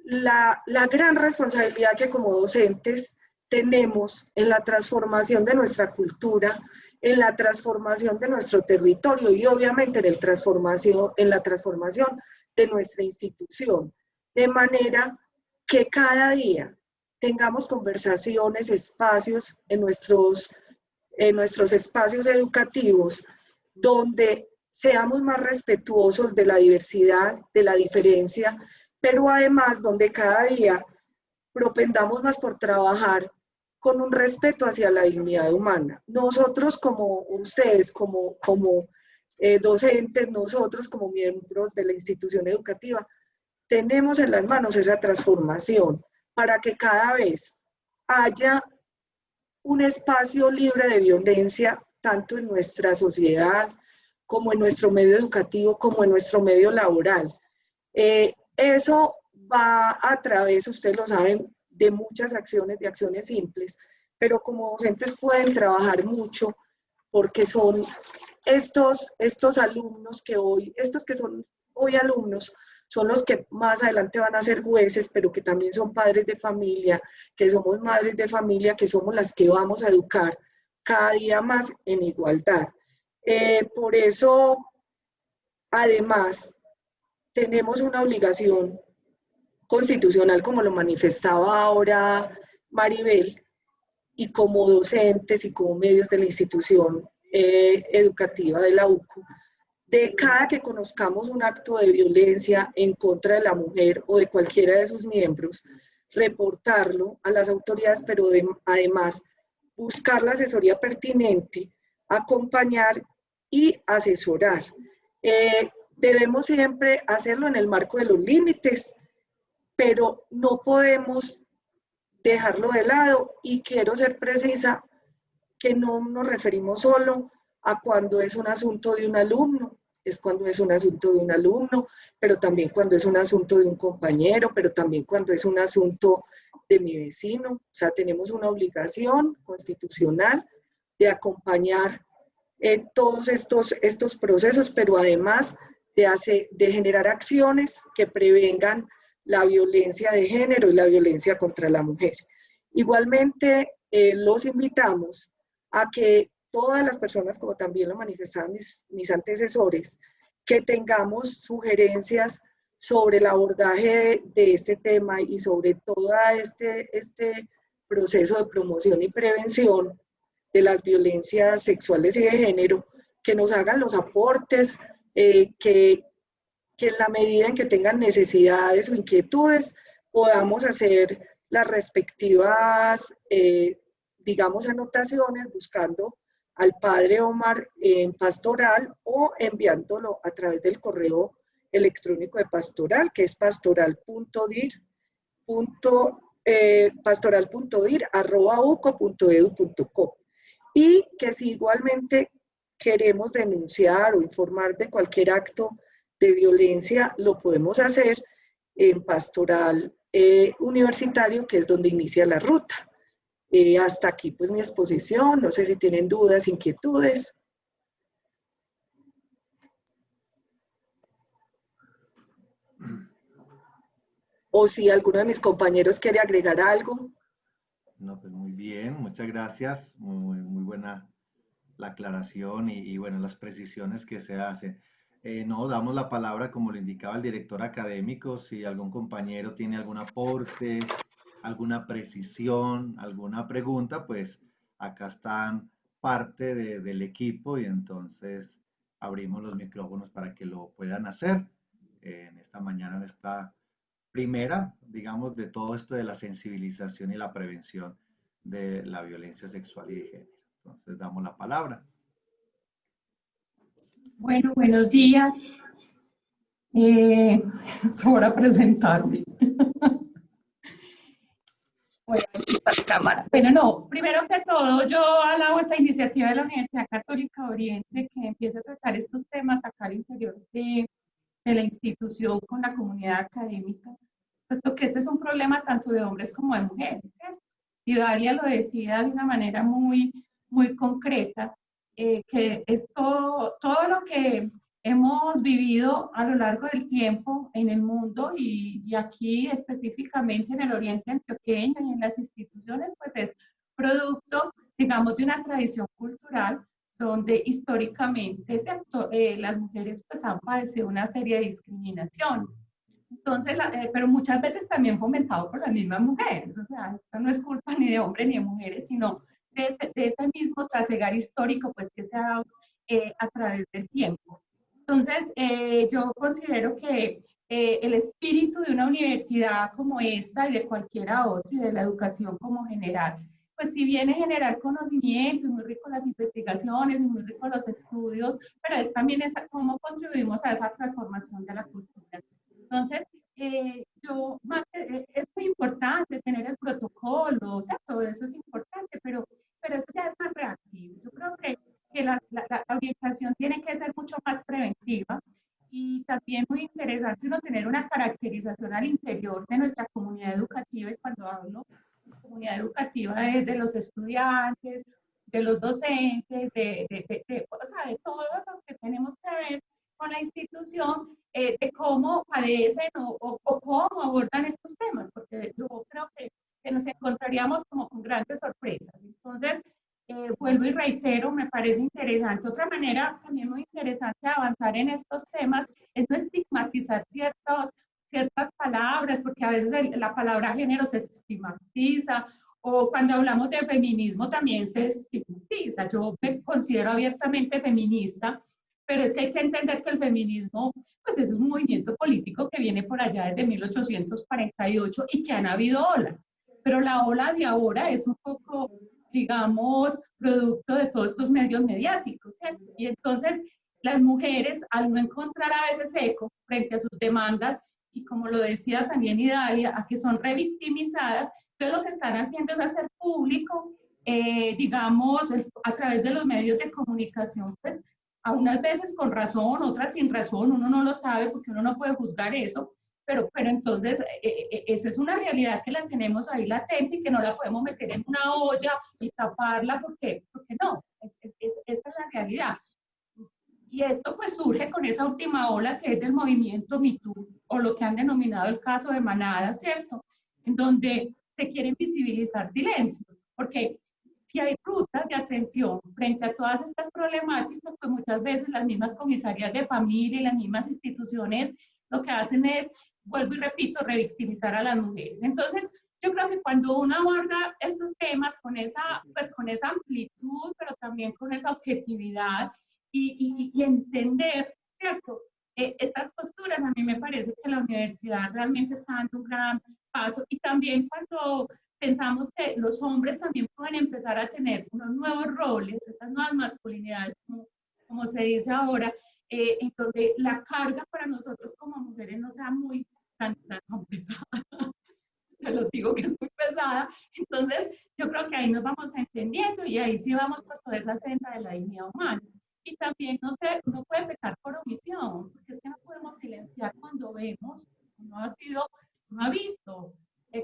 La gran responsabilidad que como docentes tenemos en la transformación de nuestra cultura, en la transformación de nuestro territorio y obviamente en la transformación de nuestra institución, de manera que cada día tengamos conversaciones, espacios en nuestros espacios educativos donde seamos más respetuosos de la diversidad, de la diferencia, pero además donde cada día propendamos más por trabajar con un respeto hacia la dignidad humana. Nosotros como ustedes, como docentes, nosotros como miembros de la institución educativa, tenemos en las manos esa transformación para que cada vez haya un espacio libre de violencia, tanto en nuestra sociedad, como en nuestro medio educativo, como en nuestro medio laboral. Eso va a través, ustedes lo saben, de muchas acciones, de acciones simples, pero como docentes pueden trabajar mucho porque son estos alumnos que hoy, estos que son hoy alumnos, son los que más adelante van a ser jueces, pero que también son padres de familia, que somos madres de familia, que somos las que vamos a educar cada día más en igualdad. Por eso, además, tenemos una obligación constitucional, como lo manifestaba ahora Maribel, y como docentes y como medios de la institución educativa de la UCO, de cada que conozcamos un acto de violencia en contra de la mujer o de cualquiera de sus miembros, reportarlo a las autoridades, pero además buscar la asesoría pertinente, acompañar y asesorar. Debemos siempre hacerlo en el marco de los límites, pero no podemos dejarlo de lado, y quiero ser precisa que no nos referimos solo a cuando es un asunto de un alumno, es cuando es un asunto de un alumno, pero también cuando es un asunto de un compañero, pero también cuando es un asunto de mi vecino. O sea, tenemos una obligación constitucional de acompañar todos estos procesos, pero además de generar acciones que prevengan la violencia de género y la violencia contra la mujer. Igualmente, los invitamos a que todas las personas, como también lo manifestaban mis antecesores, que tengamos sugerencias sobre el abordaje de este tema y sobre todo este proceso de promoción y prevención de las violencias sexuales y de género, que nos hagan los aportes, que en la medida en que tengan necesidades o inquietudes, podamos hacer las respectivas, digamos, anotaciones, buscando al padre Omar en pastoral o enviándolo a través del correo electrónico de pastoral, que es pastoral.dir@uco.edu.co. Y que si igualmente queremos denunciar o informar de cualquier acto de violencia, lo podemos hacer en pastoral universitario, que es donde inicia la ruta. Hasta aquí pues mi exposición, no sé si tienen dudas, inquietudes. O si alguno de mis compañeros quiere agregar algo. No, pues muy bien, muchas gracias. Muy buena la aclaración y bueno, las precisiones que se hacen. No, damos la palabra, como lo indicaba el director académico, si algún compañero tiene algún aporte, alguna precisión, alguna pregunta, pues acá están parte del equipo y entonces abrimos los micrófonos para que lo puedan hacer en esta mañana, en esta primera, digamos, de todo esto de la sensibilización y la prevención de la violencia sexual y de género. Entonces damos la palabra. Bueno, buenos días. Sobra presentarme. Voy a quitar la cámara. Bueno, no, primero que todo, yo alabo esta iniciativa de la Universidad Católica Oriente que empiece a tratar estos temas acá al interior de la institución con la comunidad académica, puesto que este es un problema tanto de hombres como de mujeres, ¿cierto? Y Dalia lo decía de una manera muy concreta, que es todo lo que hemos vivido a lo largo del tiempo en el mundo y aquí específicamente en el Oriente Antioqueño y en las instituciones, pues es producto, digamos, de una tradición cultural donde históricamente, ¿cierto? Las mujeres pues han padecido una serie de discriminaciones. Entonces, pero muchas veces también fomentado por las mismas mujeres, o sea, esto no es culpa ni de hombres ni de mujeres, sino de ese mismo trasegar histórico pues que se ha dado a través del tiempo. Entonces, yo considero que el espíritu de una universidad como esta y de cualquiera otra y de la educación como general, pues si viene a generar conocimiento, y muy rico las investigaciones, y muy rico los estudios, pero es también cómo contribuimos a esa transformación de la cultura. Entonces, es muy importante tener el protocolo, o sea, todo eso es importante, pero que la orientación tiene que ser mucho más preventiva y también muy interesante uno tener una caracterización al interior de nuestra comunidad educativa, y cuando hablo de comunidad educativa es de los estudiantes, de los docentes, o sea, de todos los que tenemos que ver con la institución, de cómo padecen o cómo abordan estos temas, porque yo creo que nos encontraríamos como con grandes sorpresas. Entonces, vuelvo y reitero, me parece interesante. Otra manera también muy interesante de avanzar en estos temas es no estigmatizar ciertas palabras, porque a veces la palabra género se estigmatiza, o cuando hablamos de feminismo también se estigmatiza. Yo me considero abiertamente feminista, pero es que hay que entender que el feminismo pues es un movimiento político que viene por allá desde 1848 y que han habido olas, pero la ola de ahora es un poco, digamos, producto de todos estos medios mediáticos, ¿cierto? Y entonces las mujeres, al no encontrar a veces eco frente a sus demandas, y como lo decía también Idalia, a que son revictimizadas, entonces lo que están haciendo es hacer público, digamos, a través de los medios de comunicación, pues, a unas veces con razón, otras sin razón, uno no lo sabe porque uno no puede juzgar eso, pero entonces esa es una realidad que la tenemos ahí latente y que no la podemos meter en una olla y taparla porque no, esa es la realidad. Y esto pues surge con esa última ola que es del movimiento Me Too, o lo que han denominado el caso de Manada, ¿cierto? En donde se quieren visibilizar silencios, porque si hay rutas de atención frente a todas estas problemáticas, pues muchas veces las mismas comisarías de familia y las mismas instituciones lo que hacen es, vuelvo y repito, revictimizar a las mujeres. Entonces, yo creo que cuando uno aborda estos temas pues, con esa amplitud, pero también con esa objetividad y entender, ¿cierto? Estas posturas, a mí me parece que la universidad realmente está dando un gran paso, y también cuando pensamos que los hombres también pueden empezar a tener unos nuevos roles, esas nuevas masculinidades, como se dice ahora, en donde la carga para nosotros como mujeres no sea tan pesada. Se lo digo que es muy pesada. Entonces, yo creo que ahí nos vamos entendiendo y ahí sí vamos por toda esa senda de la dignidad humana. Y también uno puede pecar por omisión, porque es que no podemos silenciar cuando vemos, uno ha visto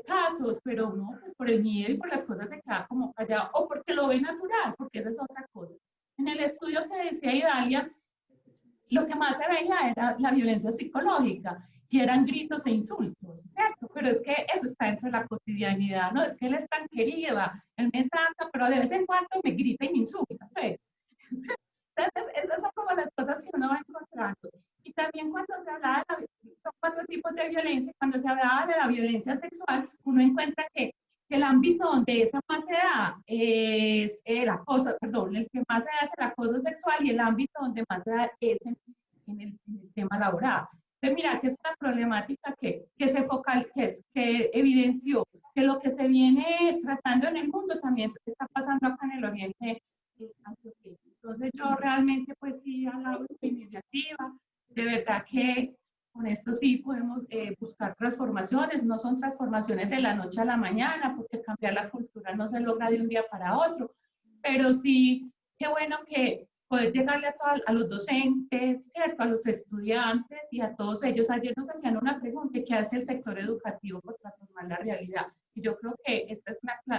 casos, pero uno pues, por el miedo y por las cosas se queda como callado, o porque lo ve natural, porque esa es otra cosa. En el estudio que decía Idalia, lo que más se veía era la violencia psicológica, y eran gritos e insultos, ¿cierto? Pero es que eso está dentro de la cotidianidad, ¿no? Es que él es tan querido, él me saca, pero de vez en cuando me grita y me insulta, ¿ves? Entonces, esas son como las cosas que uno va encontrando. Y también cuando se hablaba son 4 tipos de violencia, cuando se hablaba de la violencia sexual, uno encuentra que el ámbito donde esa más se da es el acoso, perdón, el que más se da es el acoso sexual, y el ámbito donde más se da es en el tema laboral. Entonces, mira, que es una problemática que evidenció que lo que se viene tratando en el mundo también se está pasando acá en el Oriente Antioqueño. Entonces, yo realmente, pues sí, alabo esta iniciativa. De verdad que con esto sí podemos buscar transformaciones. No son transformaciones de la noche a la mañana, porque cambiar la cultura no se logra de un día para otro. Pero sí, qué bueno que poder llegarle a los docentes, ¿cierto? A los estudiantes y a todos ellos. Ayer nos hacían una pregunta: ¿qué hace el sector educativo por transformar la realidad? Y yo creo que este es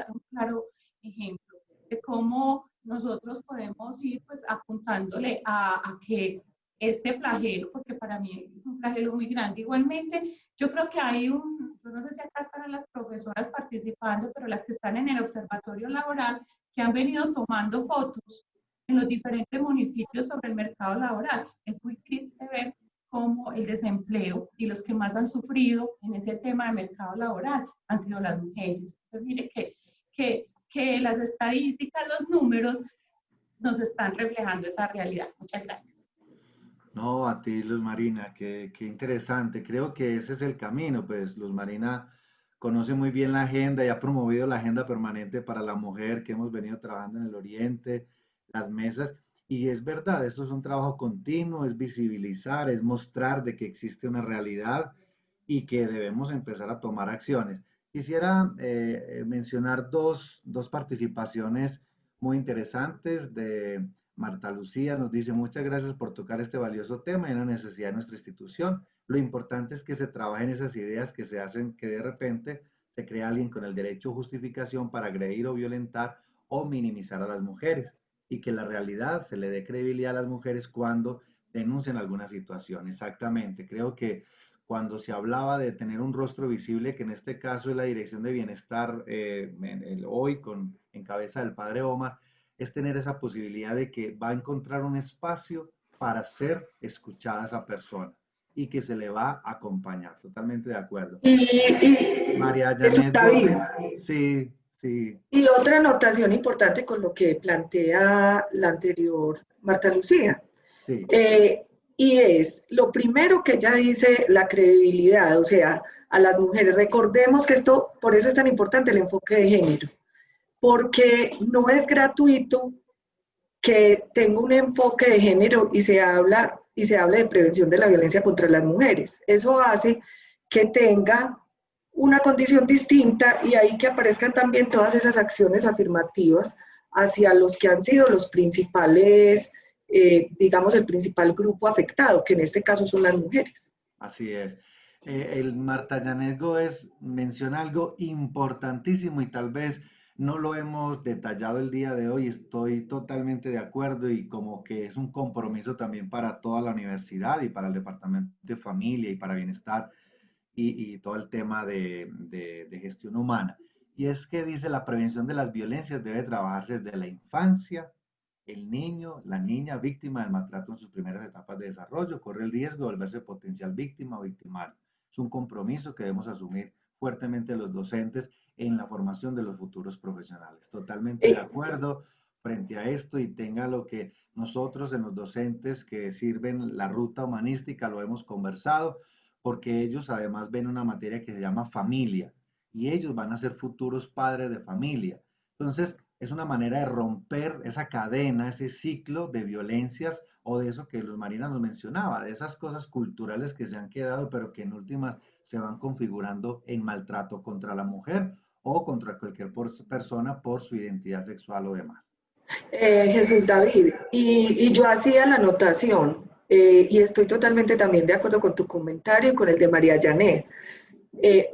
un claro ejemplo de cómo nosotros podemos ir pues apuntándole a que este flagelo, porque para mí es un flagelo muy grande. Igualmente, yo creo que hay yo no sé si acá están las profesoras participando, pero las que están en el observatorio laboral, que han venido tomando fotos en los diferentes municipios sobre el mercado laboral. Es muy triste ver cómo el desempleo y los que más han sufrido en ese tema de mercado laboral han sido las mujeres. Entonces, mire que las estadísticas, los números nos están reflejando esa realidad. Muchas gracias. No, a ti, Luz Marina, qué interesante. Creo que ese es el camino, pues Luz Marina conoce muy bien la agenda y ha promovido la agenda permanente para la mujer que hemos venido trabajando en el Oriente, las mesas. Y es verdad, esto es un trabajo continuo, es visibilizar, es mostrar de que existe una realidad y que debemos empezar a tomar acciones. Quisiera mencionar dos participaciones muy interesantes de Marta Lucía nos dice, muchas gracias por tocar este valioso tema y una necesidad de nuestra institución. Lo importante es que se trabajen esas ideas que se hacen que de repente se crea alguien con el derecho o justificación para agredir o violentar o minimizar a las mujeres y que la realidad se le dé credibilidad a las mujeres cuando denuncian alguna situación. Exactamente, creo que cuando se hablaba de tener un rostro visible, que en este caso es la Dirección de Bienestar, hoy en cabeza del padre Omar, es tener esa posibilidad de que va a encontrar un espacio para ser escuchada a esa persona y que se le va a acompañar. Totalmente de acuerdo. María Janet David, Gómez. Sí, sí. y otra anotación importante con lo que plantea la anterior Marta Lucía. Sí. Y es, lo primero que ella dice, la credibilidad, o sea, a las mujeres. Recordemos que esto, por eso es tan importante el enfoque de género, porque no es gratuito que tenga un enfoque de género y se habla de prevención de la violencia contra las mujeres. Eso hace que tenga una condición distinta y ahí que aparezcan también todas esas acciones afirmativas hacia los que han sido los principales, digamos, el principal grupo afectado, que en este caso son las mujeres. Así es. El Marta Janet Gómez menciona algo importantísimo y tal vez no lo hemos detallado el día de hoy. Estoy totalmente de acuerdo y como que es un compromiso también para toda la universidad y para el Departamento de Familia y para Bienestar y todo el tema de gestión humana. Y es que dice la prevención de las violencias debe trabajarse desde la infancia. El niño, la niña víctima del maltrato en sus primeras etapas de desarrollo corre el riesgo de volverse potencial víctima o victimario. Es un compromiso que debemos asumir fuertemente los docentes en la formación de los futuros profesionales. Totalmente de acuerdo frente a esto y tenga lo que nosotros en los docentes que sirven la ruta humanística lo hemos conversado, porque ellos además ven una materia que se llama familia y ellos van a ser futuros padres de familia. Entonces, es una manera de romper esa cadena, ese ciclo de violencias o de eso que Luz Marina nos mencionaba, de esas cosas culturales que se han quedado, pero que en últimas se van configurando en maltrato contra la mujer o contra cualquier persona por su identidad sexual o demás. Jesús David, y yo hacía la anotación, y estoy totalmente también de acuerdo con tu comentario y con el de María Janet,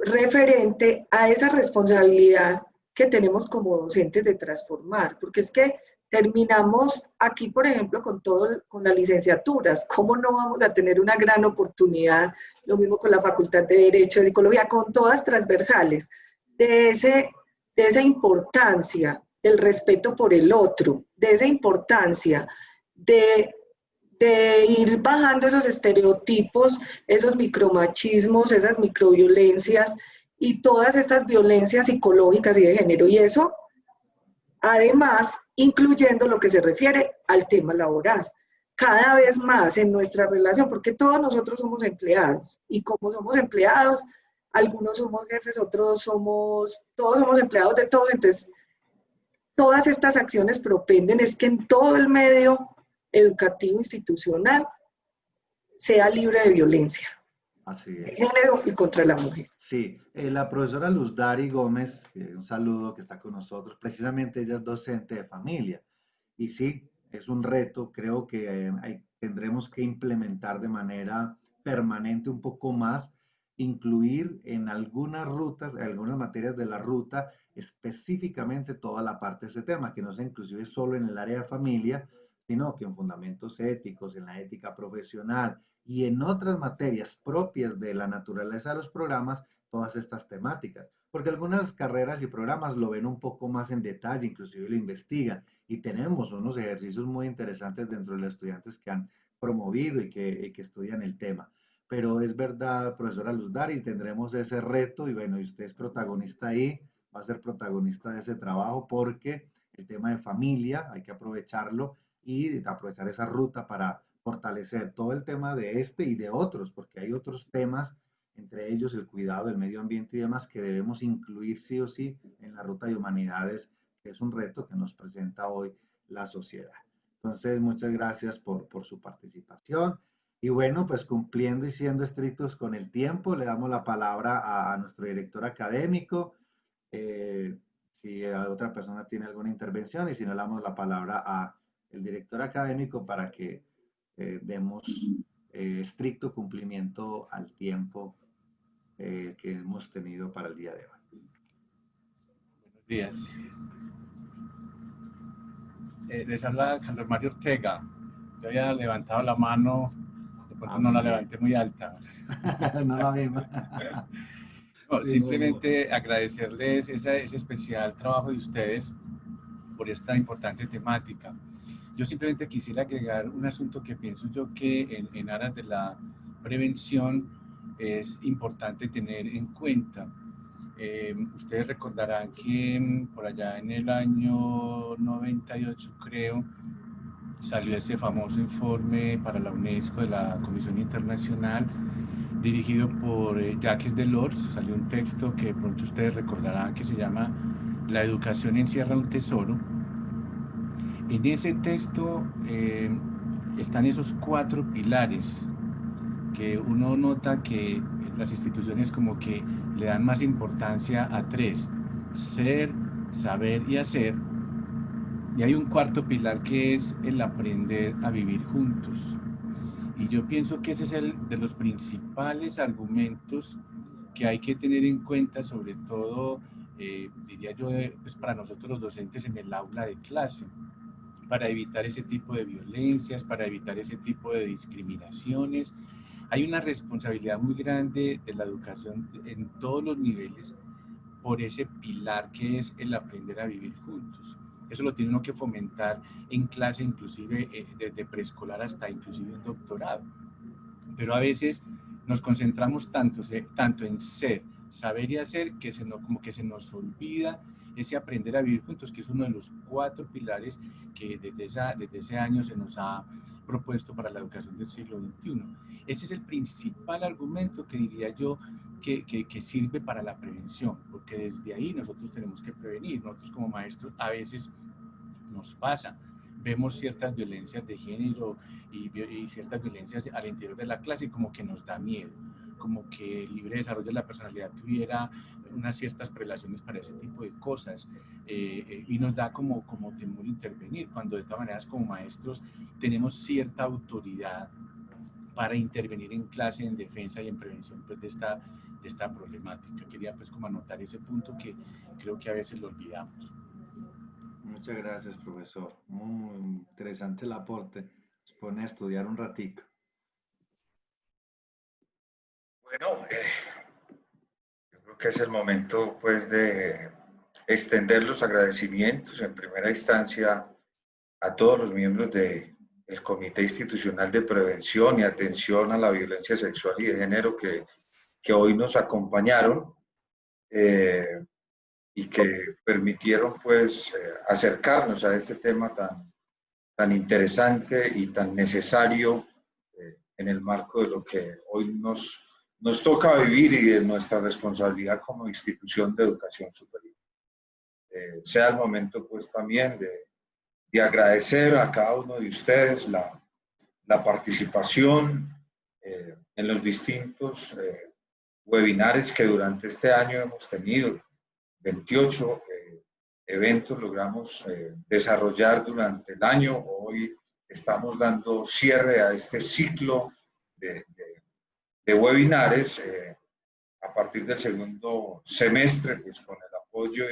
referente a esa responsabilidad que tenemos como docentes de transformar, porque es que terminamos aquí, por ejemplo, con las licenciaturas, ¿cómo no vamos a tener una gran oportunidad? Lo mismo con la Facultad de Derecho, de Psicología, con todas transversales, de esa importancia del respeto por el otro, de esa importancia de ir bajando esos estereotipos, esos micromachismos, esas microviolencias y todas estas violencias psicológicas y de género. Y eso, además, incluyendo lo que se refiere al tema laboral. Cada vez más en nuestra relación, porque todos nosotros somos empleados, y como somos empleados, algunos somos jefes, todos somos empleados de todos, entonces todas estas acciones propenden es que en todo el medio educativo institucional sea libre de violencia. Así De es. género y contra la mujer. Sí, la profesora Luz Dari Gómez, un saludo que está con nosotros, precisamente ella es docente de familia. Y sí, es un reto, creo que tendremos que implementar de manera permanente un poco más, incluir en algunas rutas, en algunas materias de la ruta, específicamente toda la parte de este tema, que no sea inclusive solo en el área de familia, sino que en fundamentos éticos, en la ética profesional y en otras materias propias de la naturaleza de los programas, todas estas temáticas. Porque algunas carreras y programas lo ven un poco más en detalle, inclusive lo investigan, y tenemos unos ejercicios muy interesantes dentro de los estudiantes que han promovido y que estudian el tema. Pero es verdad, profesora Luz Dari, tendremos ese reto y bueno, y usted es protagonista ahí, va a ser protagonista de ese trabajo porque el tema de familia hay que aprovecharlo y aprovechar esa ruta para fortalecer todo el tema de este y de otros, porque hay otros temas, entre ellos el cuidado del medio ambiente y demás, que debemos incluir sí o sí en la ruta de humanidades, que es un reto que nos presenta hoy la sociedad. Entonces, muchas gracias por su participación. Y bueno, pues cumpliendo y siendo estrictos con el tiempo, le damos la palabra a nuestro director académico. Si otra persona tiene alguna intervención y si no, le damos la palabra a el director académico para que demos estricto cumplimiento al tiempo que hemos tenido para el día de hoy. Buenos días. Les habla Carlos Mario Ortega. Yo había levantado la mano, de pronto no la levanté muy alta. No la vimos. No, Sí, simplemente agradecerles ese especial trabajo de ustedes por esta importante temática. Yo simplemente quisiera agregar un asunto que pienso yo que en aras de la prevención es importante tener en cuenta. Ustedes recordarán que por allá en el año 98, creo, salió ese famoso informe para la UNESCO de la Comisión Internacional, dirigido por Jacques Delors. Salió un texto que de pronto ustedes recordarán que se llama La educación encierra un tesoro. En ese texto están esos 4 pilares que uno nota que las instituciones como que le dan más importancia a 3: ser, saber y hacer. Y hay un 4º pilar que es el aprender a vivir juntos. Y yo pienso que ese es el de los principales argumentos que hay que tener en cuenta, sobre todo, diría yo, pues para nosotros los docentes en el aula de clase, para evitar ese tipo de violencias, para evitar ese tipo de discriminaciones. Hay una responsabilidad muy grande de la educación en todos los niveles por ese pilar que es el aprender a vivir juntos. Eso lo tiene uno que fomentar en clase, inclusive desde preescolar hasta inclusive en doctorado. Pero a veces nos concentramos tanto en ser, saber y hacer, que como que se nos olvida ese aprender a vivir juntos, que es uno de los 4 pilares que desde ese año se nos ha propuesto para la educación del siglo XXI. Ese es el principal argumento que diría yo que sirve para la prevención, porque desde ahí nosotros tenemos que prevenir. Nosotros como maestros a veces nos pasa, vemos ciertas violencias de género y ciertas violencias al interior de la clase y como que nos da miedo, como que el libre desarrollo de la personalidad tuviera unas ciertas prelaciones para ese tipo de cosas, y nos da como temor intervenir, cuando de todas maneras como maestros tenemos cierta autoridad para intervenir en clase, en defensa y en prevención pues, de esta problemática. Quería pues como anotar ese punto que creo que a veces lo olvidamos. Muchas gracias, profesor. Muy interesante el aporte. Nos pone a estudiar un ratito. Bueno, yo creo que es el momento pues de extender los agradecimientos en primera instancia a todos los miembros del Comité Institucional de Prevención y Atención a la Violencia Sexual y de Género que hoy nos acompañaron y que permitieron pues acercarnos a este tema tan interesante y tan necesario en el marco de lo que hoy nos toca vivir y de nuestra responsabilidad como institución de educación superior. Sea el momento pues también de agradecer a cada uno de ustedes la participación en los distintos webinares que durante este año hemos tenido. 28 eventos logramos desarrollar durante el año. Hoy estamos dando cierre a este ciclo de webinares a partir del segundo semestre, pues con el apoyo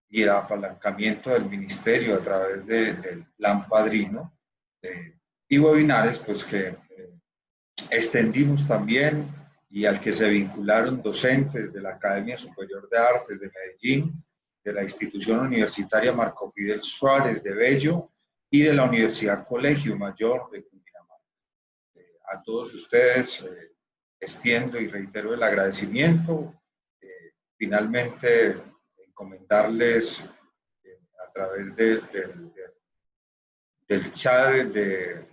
y el apalancamiento del ministerio a través del Plan Padrino, y webinares pues que extendimos también y al que se vincularon docentes de la Academia Superior de Artes de Medellín, de la Institución Universitaria Marco Fidel Suárez de Bello y de la Universidad Colegio Mayor de Cundinamarca. A todos ustedes extiendo y reitero el agradecimiento. Finalmente, encomendarles a través del chat de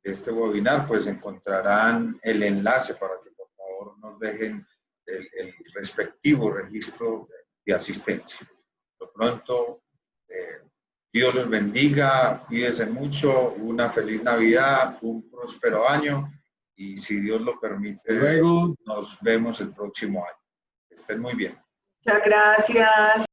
este webinar, pues encontrarán el enlace para que por favor nos dejen el respectivo registro de asistencia. Por lo pronto, Dios los bendiga, cuídense mucho, una feliz Navidad, un próspero año y si Dios lo permite, nos vemos el próximo año. Que estén muy bien. Muchas gracias.